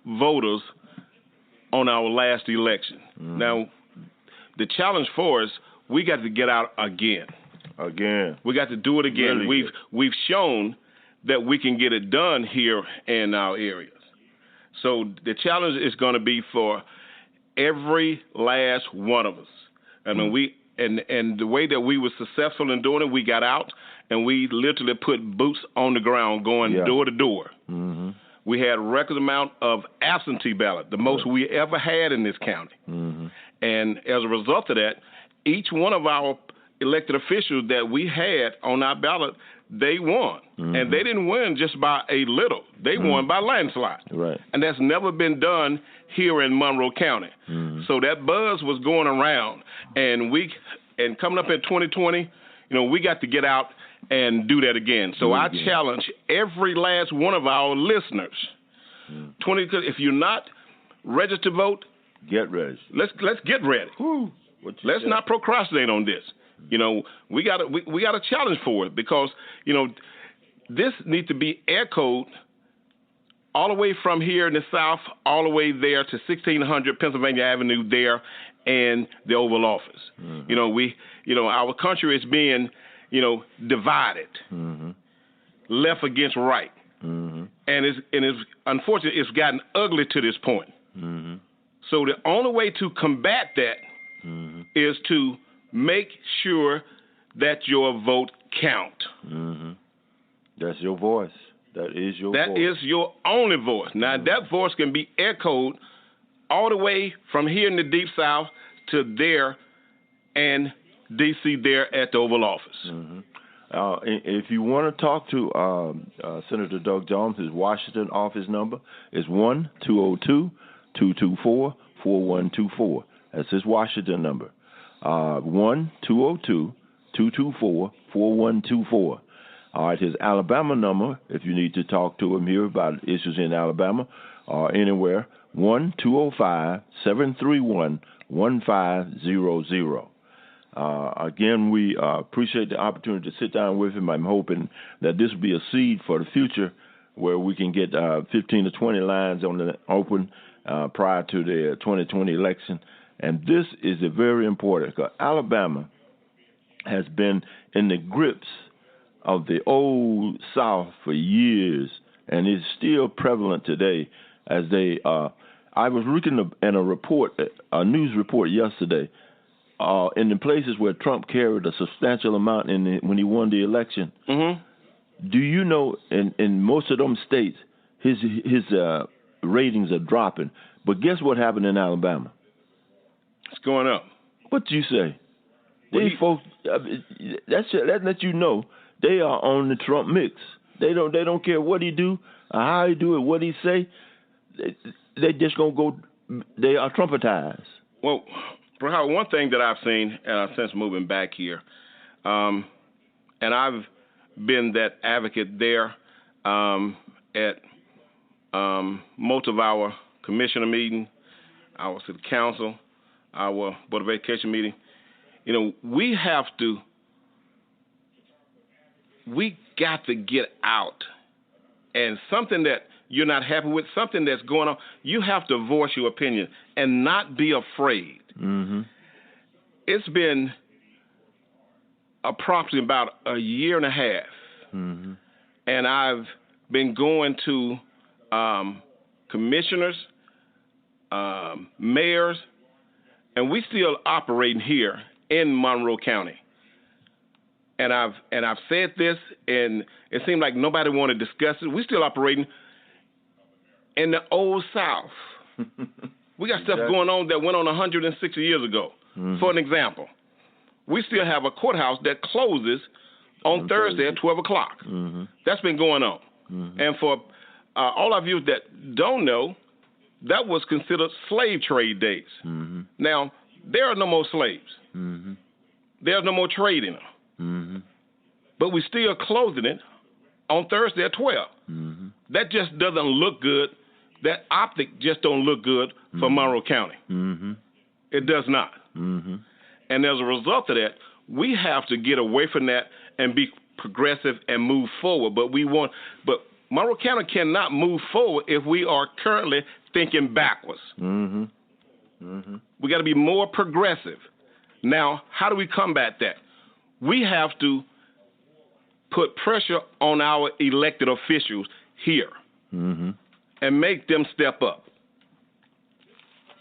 voters on our last election. Mm-hmm. Now, the challenge for us, we got to get out again. We got to do it again. Really we've shown that we can get it done here in our areas. So the challenge is going to be for every last one of us. I mean, and the way that we were successful in doing it, we got out and we literally put boots on the ground, going door to door. Mm-hmm. We had a record amount of absentee ballot, the most we ever had in this county. Mm-hmm. And as a result of that, each one of our elected officials that we had on our ballot, they won. Mm-hmm. And they didn't win just by a little. They won by landslide. Right. And that's never been done here in Monroe County. Mm-hmm. So that buzz was going around. And coming up in 2020, we got to get out and do that again. So I challenge every last one of our listeners. If you're not registered to vote, get ready. Let's get ready. Let's not procrastinate on this. We got a challenge for it because this needs to be echoed all the way from here in the South, all the way there to 1600 Pennsylvania Avenue there and the Oval Office. Mm-hmm. Our country is being divided, left against right, and it's unfortunately it's gotten ugly to this point. Mm-hmm. So the only way to combat that is to make sure that your vote count. Mm-hmm. That's your voice. That is your voice. That is your only voice. Now that voice can be echoed all the way from here in the Deep South to there and D.C. there at the Oval Office. Mm-hmm. If you want to talk to Senator Doug Jones, his Washington office number is 1-202-224-4124. That's his Washington number. 1-202-224-4124. All right, his Alabama number, if you need to talk to him here about issues in Alabama or anywhere, 1-205-731-1500. Again, we appreciate the opportunity to sit down with him. I'm hoping that this will be a seed for the future where we can get 15 to 20 lines on the open prior to the 2020 election. And this is very important because Alabama has been in the grips of the old South for years, and it's still prevalent today. As they, I was looking at a news report yesterday, in the places where Trump carried a substantial amount when he won the election. Mm-hmm. Do you know in most of them states his ratings are dropping? But guess what happened in Alabama? It's going up. What do you say? Folks, that lets you know they are on the Trump mix. They don't care what he do or how he do it, what he say. They just gonna go. They are Trumpetized. Well, Howard, one thing that I've seen since moving back here, and I've been that advocate there at most of our commissioner meeting, our city council, our Board of Education meeting. We got to get out. And something that you're not happy with, something that's going on, you have to voice your opinion and not be afraid. Mm-hmm. It's been approximately about a year and a half, and I've been going to commissioners, mayors, and we still operating here in Monroe County. And I've said this, and it seemed like nobody wanted to discuss it. We still operating in the old South. We got stuff going on that went on 160 years ago. Mm-hmm. For an example, we still have a courthouse that closes on Thursday at 12 o'clock. Mm-hmm. That's been going on. Mm-hmm. And for all of you that don't know, that was considered slave trade days. Mm-hmm. Now, there are no more slaves. Mm-hmm. There's no more trade in them. Mm-hmm. But we still closing it on Thursday at 12. Mm-hmm. That just doesn't look good. That optic just don't look good for Monroe County. Mm-hmm. It does not. Mm-hmm. And as a result of that, we have to get away from that and be progressive and move forward. But Monroe County cannot move forward if we are currently thinking backwards. We got to be more progressive. Now, how do we combat that? We have to put pressure on our elected officials here and make them step up.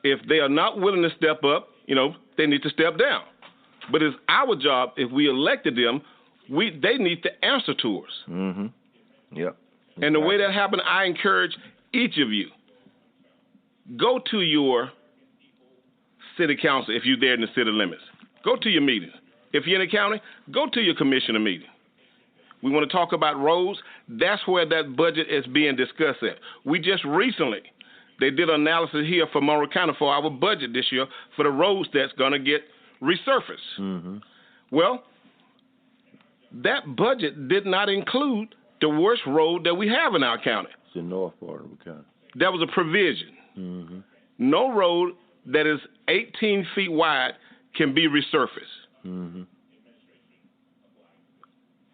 If they are not willing to step up, they need to step down. But it's our job, if we elected them, they need to answer to us. Yep. And the way that happened, I encourage each of you, go to your city council if you're there in the city limits. Go to your meetings. If you're in the county, go to your commissioner meeting. We want to talk about roads. That's where that budget is being discussed at. We just recently, they did an analysis here for Monroe County for our budget this year for the roads that's going to get resurfaced. Well, that budget did not include the worst road that we have in our county. It's the north part of the county. That was a provision. No road that is 18 feet wide can be resurfaced.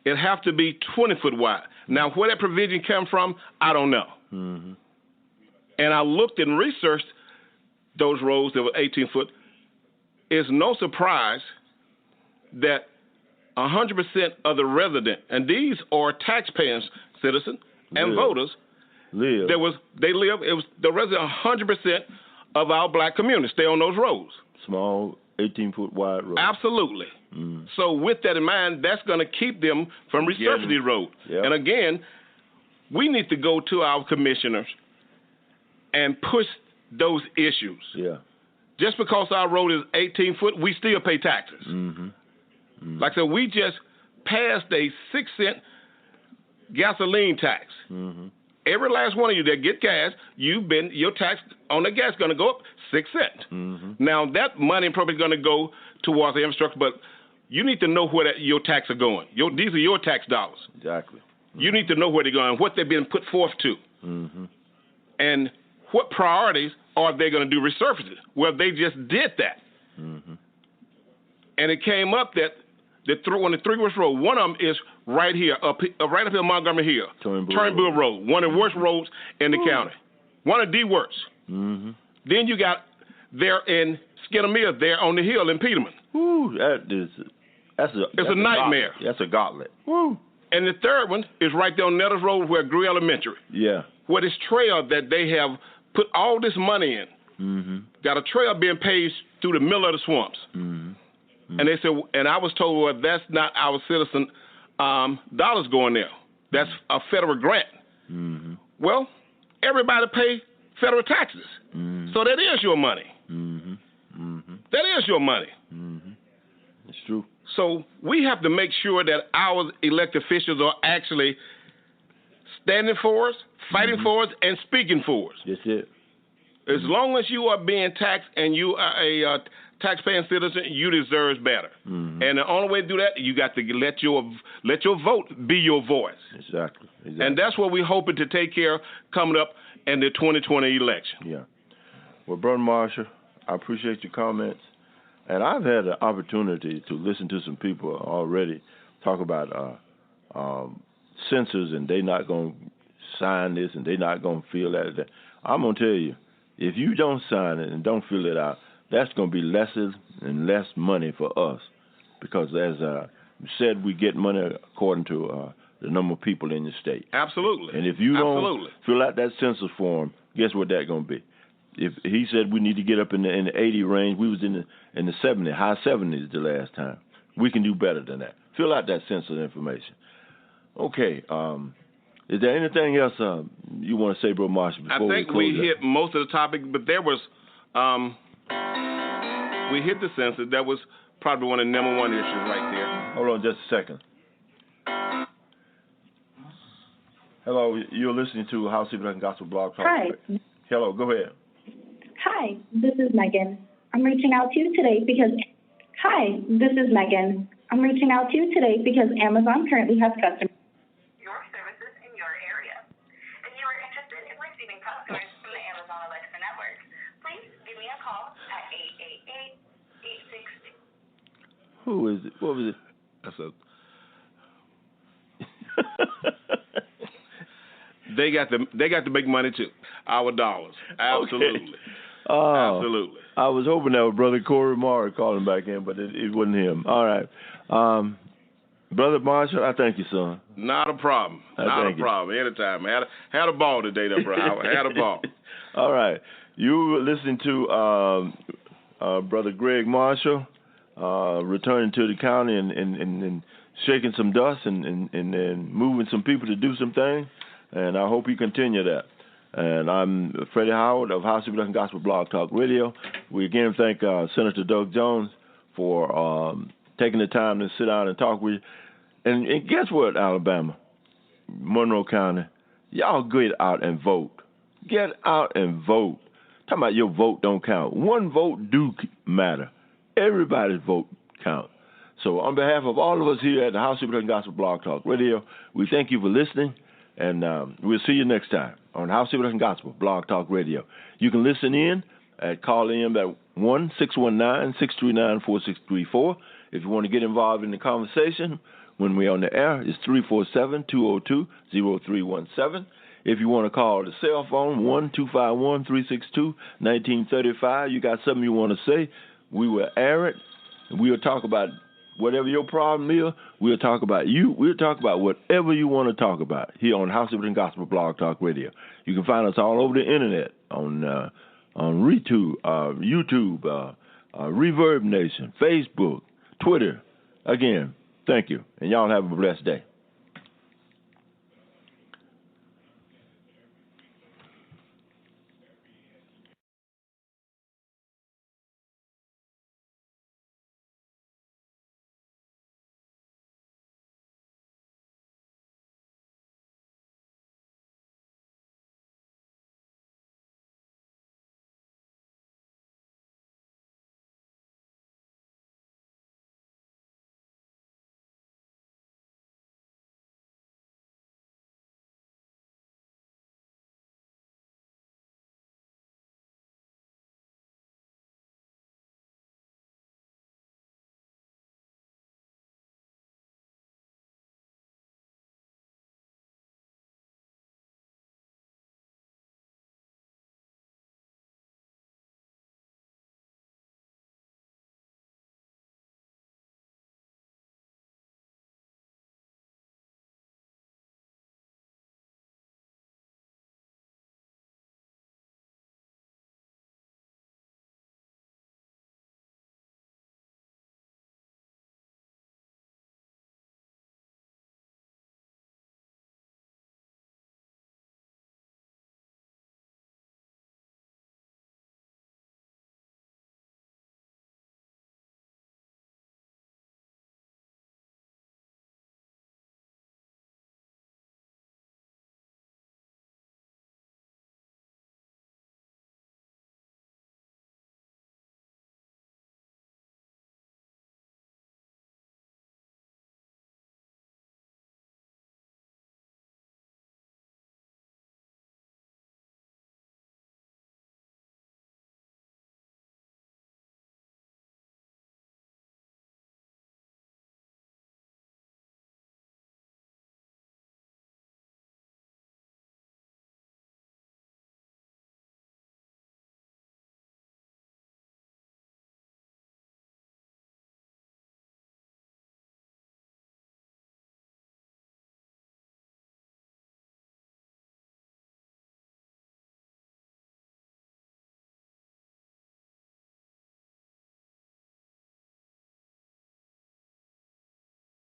It have to be 20 foot wide. Now, where that provision come from, I don't know. And I looked and researched those roads that were 18 foot. It's no surprise that 100% of the resident, and these are taxpaying citizens and voters, live. They live. It was the resident. 100% of our black community stay on those roads. Small, 18-foot wide roads. Absolutely. So with that in mind, that's going to keep them from resurfacing these roads. And again, we need to go to our commissioners and push those issues. Just because our road is 18 foot, we still pay taxes. Like I said, we just passed a 6-cent gasoline tax. Every last one of you that get gas, your tax on the gas is going to go up 6 cents. Now that money probably going to go towards the infrastructure, but you need to know where your tax are going. These are your tax dollars. Exactly. You need to know where they're going, what they're being put forth to, and what priorities are they going to do resurfacing. Well, they just did that, and it came up that on the three worst roads, one of them is right up here in Montgomery Hill, Turnbull Road, one of the worst roads in the county, one of the worst. Then you got there in Skinner Mill, there on the hill in Peterman. That's a nightmare. That's a gauntlet. And the third one is right there on Nettles Road where Greer Elementary. Where this trail that they have put all this money in. Got a trail being paved through the middle of the swamps. And they said, and I was told, well, that's not our citizen dollars going there. That's a federal grant. Well, everybody pay federal taxes. So that is your money. That is your money. It's true. So we have to make sure that our elected officials are actually standing for us, fighting for us, and speaking for us. That's it. As long as you are being taxed and you are a taxpaying citizen, you deserve better. And the only way to do that, you got to let your vote be your voice. Exactly. And that's what we're hoping to take care of coming up in the 2020 election. Well, Brother Marshall, I appreciate your comments. And I've had the opportunity to listen to some people already talk about censors and they not going to sign this and they not going to fill that. I'm going to tell you, if you don't sign it and don't fill it out, that's going to be less and less money for us. Because as you said, we get money according to the number of people in the state. Absolutely. And if you don't fill out that census form, guess what that's going to be? If he said we need to get up in the 80 range, we was in the 70, high 70s the last time. We can do better than that. Fill out that census information. Okay. Is there anything else you want to say, Bro Marshall? I think we hit most of the topic, but there was we hit the census. That was probably one of the number one issues right there. Hold on just a second. Hello, you're listening to Howcee Gospel Blog Talk. Hi. Hello, go ahead. Hi, this is Megan. I'm reaching out to you today because Amazon currently has customers. Your services in your area. If you are interested in receiving customers from the Amazon Alexa network, please give me a call at 888-862. Who is it? What was it? They got to make money too. Our dollars. Absolutely. Okay. Absolutely. I was hoping that was Brother Corey Moore calling back in, but it wasn't him. All right. Brother Marshall, I thank you, son. Not a problem. Not a problem. Anytime. Had a ball today, though, bro. Had a ball. All right. You were listening to Brother Greg Marshall returning to the county and shaking some dust and moving some people to do some things, and I hope you continue that. And I'm Freddie Howard of Howcee Production Gospel Blog Talk Radio. We again thank Senator Doug Jones for taking the time to sit down and talk with you. And guess what, Alabama, Monroe County, y'all get out and vote. Get out and vote. Talking about your vote don't count. One vote do matter. Everybody's vote counts. So on behalf of all of us here at the Howcee Production Gospel Blog Talk Radio, we thank you for listening, and we'll see you next time on Howcee Production Gospel Blog Talk Radio. You can listen in call in at 1-619-639-4634. If you want to get involved in the conversation when we're on the air, it's 347-202-0317. If you want to call the cell phone, 1-251-362-1935, you got something you want to say, we will air it. We'll talk about whatever your problem is. We'll talk about you. We'll talk about whatever you want to talk about here on Howcee Production Gospel Blog Talk Radio. You can find us all over the internet on YouTube, Reverb Nation, Facebook, Twitter. Again, thank you, and y'all have a blessed day.